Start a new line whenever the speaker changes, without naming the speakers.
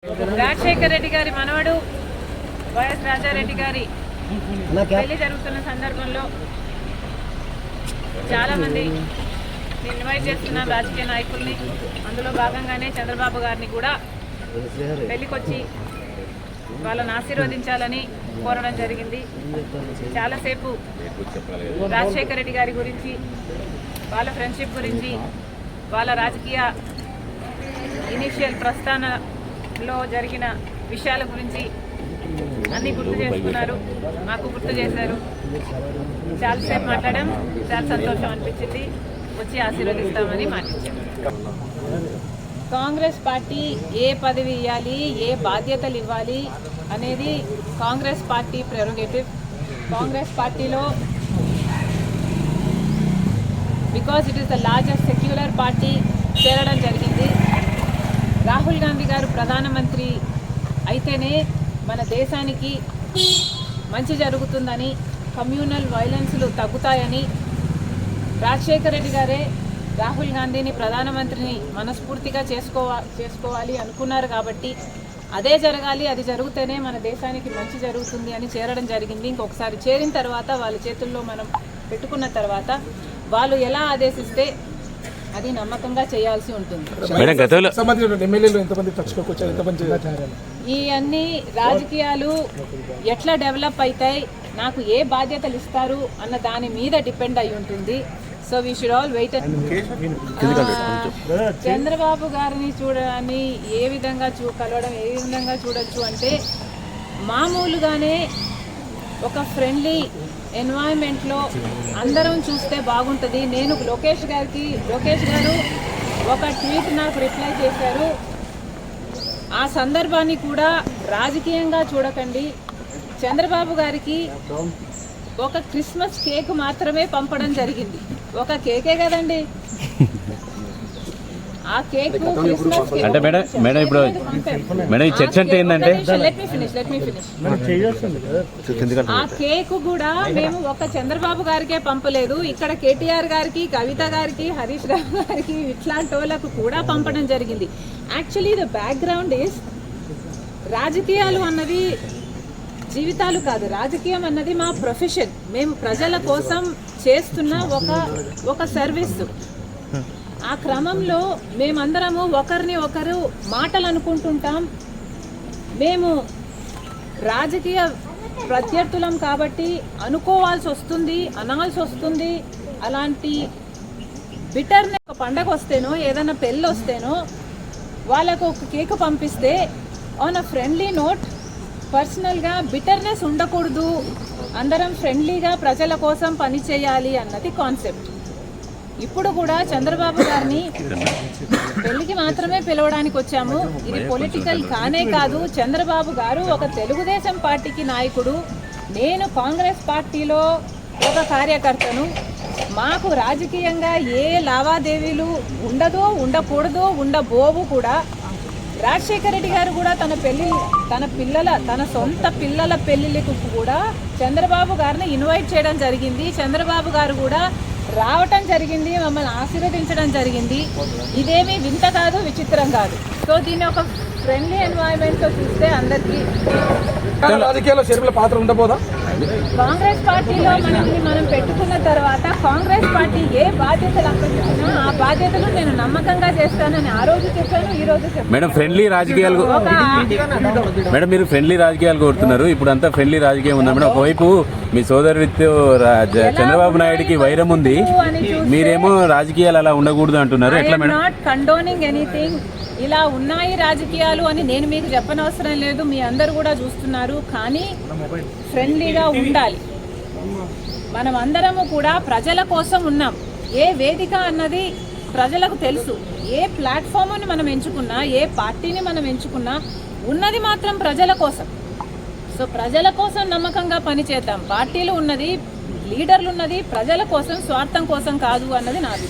రాజశేఖర్ రెడ్డి గారి మనవడు వైఎస్ రాజారెడ్డి గారి పెళ్లి జరుగుతున్న సందర్భంలో చాలామంది ఇన్వైట్ చేస్తున్న రాజకీయ నాయకుల్ని, అందులో భాగంగానే చంద్రబాబు గారిని కూడా పెళ్లికొచ్చి వాళ్ళని ఆశీర్వదించాలని కోరడం జరిగింది. చాలాసేపు రాజశేఖర రెడ్డి గారి గురించి, వాళ్ళ ఫ్రెండ్షిప్ గురించి, వాళ్ళ రాజకీయ ఇనిషియల్ ప్రస్థానంలో జరిగిన విషయాల గురించి అన్నీ గుర్తు చేసుకున్నారు, మాకు గుర్తు చేశారు. చాలాసేపు మాట్లాడడం చాలా సంతోషం అనిపించింది. వచ్చి ఆశీర్వదిస్తామని మాటించారు. కాంగ్రెస్ పార్టీ ఏ పదవి ఇవ్వాలి, ఏ బాధ్యతలు ఇవ్వాలి అనేది కాంగ్రెస్ పార్టీ ప్రెరోగేటివ్. కాంగ్రెస్ పార్టీలో because it is the largest secular party చేరడం జరిగింది. రాహుల్ గాంధీ గారు ప్రధానమంత్రి అయితేనే మన దేశానికి మంచి జరుగుతుందని, కమ్యూనల్ వైలెన్స్లు తగ్గుతాయని రాజశేఖర రెడ్డి గారే రాహుల్ గాంధీని ప్రధానమంత్రిని మనస్ఫూర్తిగా చేసుకోవాలి అనుకున్నారు. కాబట్టి అదే జరగాలి, అది జరిగితేనే మన దేశానికి మంచి జరుగుతుంది అని చేరడం జరిగింది. ఇంకొకసారి చేరిన తర్వాత వాళ్ళ చేతుల్లో మనం పెట్టుకున్న తర్వాత వాళ్ళు ఎలా ఆదేశిస్తే అది నమ్మకంగా చేయాల్సి ఉంటుంది. ఈ అన్ని రాజకీయాలు ఎట్లా డెవలప్ అవుతాయి, నాకు ఏ బాధ్యతలు ఇస్తారు అన్న దాని మీద డిపెండ్ అయి ఉంటుంది. So we should all wait. Chandrababu గారిని చూడని ఏ విధంగా కలవడం ఏ విధంగా చూడొచ్చు అంటే, మామూలుగానే ఒక ఫ్రెండ్లీ ఎన్వైరన్మెంట్లో అందరం చూస్తే బాగుంటుంది. నేను లోకేష్ గారు ఒక ట్వీట్ నాకు రిప్లై చేశారు. ఆ సందర్భాన్ని కూడా రాజకీయంగా చూడకండి. చంద్రబాబు గారికి ఒక క్రిస్మస్ కేక్ మాత్రమే పంపడం జరిగింది. ఒక కేకే కదండి, ఆ కేక్
అంటే మేడం ఇప్పుడు మేడం ఈ చర్చ అంటే ఏంటంటే,
ఆ కేక్ కూడా మేము ఒక చంద్రబాబు గారికే పంపలేదు. ఇక్కడ కేటీఆర్ గారికి, కవిత గారికి, హరీష్ రావు గారికి, ఇట్లాంటి వాళ్ళకు కూడా పంపడం జరిగింది. యాక్చువల్లీ ద బ్యాక్గ్రౌండ్ ఈస్, రాజకీయాలు అన్నది జీవితాలు కాదు, రాజకీయం అన్నది మా ప్రొఫెషన్. మేము ప్రజల కోసం చేస్తున్న ఒక సర్వీస్. ఆ క్రమంలో మేమందరము ఒకరిని ఒకరు మాటలు అనుకుంటుంటాం. మేము రాజకీయ ప్రత్యర్థులం కాబట్టి అనుకోవాల్సి వస్తుంది, అనాల్సి వస్తుంది. అలాంటి బిటర్నెస్, ఒక పండగ వస్తేనో ఏదైనా పెళ్ళి వస్తేనో వాళ్ళకు ఒక కేక్ పంపిస్తే ఆన్ అ ఫ్రెండ్లీ నోట్, పర్సనల్గా బిటర్నెస్ ఉండకూడదు, అందరం ఫ్రెండ్లీగా ప్రజల కోసం పని చేయాలి అన్నది కాన్సెప్ట్. ఇప్పుడు కూడా చంద్రబాబు గారిని పెళ్లికి మాత్రమే పిలవడానికి వచ్చాము. ఇది పొలిటికల్ కానే కాదు. చంద్రబాబు గారు ఒక తెలుగుదేశం పార్టీకి నాయకుడు, నేను కాంగ్రెస్ పార్టీలో ఒక కార్యకర్తను. మాకు రాజకీయంగా ఏ లావాదేవీలు ఉండదో, ఉండకూడదో, ఉండబోవు కూడా. రాజశేఖర రెడ్డి గారు కూడా తన సొంత పిల్లల పెళ్లిళ్ళకు కూడా చంద్రబాబు గారిని ఇన్వైట్ చేయడం జరిగింది. చంద్రబాబు గారు కూడా రావటం జరిగింది, మమ్మల్ని ఆశీర్వదించడం జరిగింది. ఇదేమీ వింత కాదు, విచిత్రం కాదు. సో దీన్ని ఒక ఫ్రెండ్లీ ఎన్వైరన్మెంట్తో చూస్తే అందరికీ
రాజకీయాల్లో షర్మిల పాత్ర ఉండబోదా?
కాంగ్రెస్ పార్టీలో మనం పెట్టుకున్న తర్వాత కాంగ్రెస్ పార్టీ ఏ బాధ్యతలు అప్పగించినా ఆ బాధ్యతలు నేను నమ్మకంగా చేస్తానని ఆ రోజు చెప్పాను, ఈ రోజు చెప్పాను.
మేడం ఫ్రెండ్లీ రాజకీయాలు, మేడం మీరు ఫ్రెండ్లీ రాజకీయాలు కోరుతున్నారు. ఇప్పుడు అంతా ఫ్రెండ్లీ రాజకీయం ఉందా మేడం? ఒకవైపు మీ సోదరుడితో చంద్రబాబు నాయుడుకి వైరం ఉంది, మీరేమో రాజకీయాలు అలా ఉండకూడదు అంటున్నారు. ఎట్లా మేడం?
Not condoning anything. ఇలా ఉన్నాయి రాజకీయాలు అని నేను మీకు చెప్పనవసరం లేదు, మీ అందరు కూడా చూస్తున్నారు. కానీ ఫ్రెండ్లీగా ఉండాలి. మనం అందరము కూడా ప్రజల కోసం ఉన్నాం. ఏ వేదిక అన్నది ప్రజలకు తెలుసు. ఏ ప్లాట్ఫామ్ని మనం ఎంచుకున్నా, ఏ పార్టీని మనం ఎంచుకున్నా, ఉన్నది మాత్రం ప్రజల కోసం. సో ప్రజల కోసం నమ్మకంగా పనిచేద్దాం. పార్టీలు ఉన్నది, లీడర్లు ఉన్నది ప్రజల కోసం, స్వార్థం కోసం కాదు అన్నది నాది.